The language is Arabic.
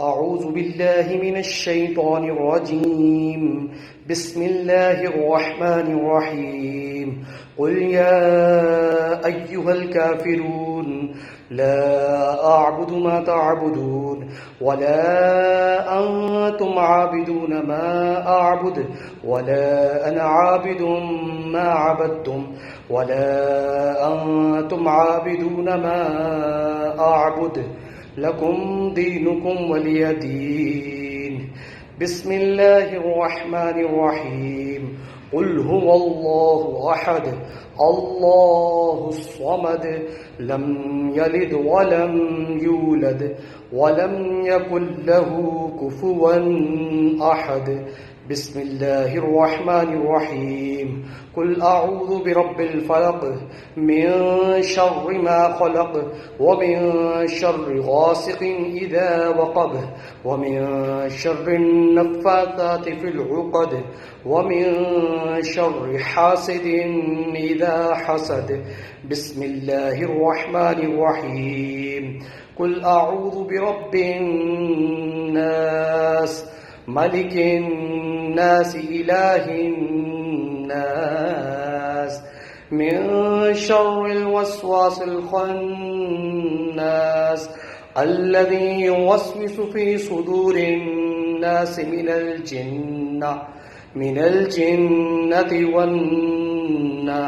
أعوذ بالله من الشيطان الرجيم. بسم الله الرحمن الرحيم. قل يا أيها الكافرون لا أعبد ما تعبدون ولا أنتم عابدون ما أعبد ولا أنا عابد ما عبدتم ولا أنتم عابدون ما أعبد لكم دينكم ولي دين. بسم الله الرحمن الرحيم. قل هو الله أحد الله الصمد لم يلد ولم يولد ولم يكن له كفوا أحد. بسم الله الرحمن الرحيم. قل أعوذ برب الفلق من شر ما خلق ومن شر غاسق إذا وقب ومن شر النفاثات في العقد ومن شر حاسد إذا حسد. بسم الله الرحمن الرحيم. قل أعوذ برب الناس ملك الناس إله الناس من شر الوسواس الخناس الذي يوسوس في صدور الناس من الجنة والناس.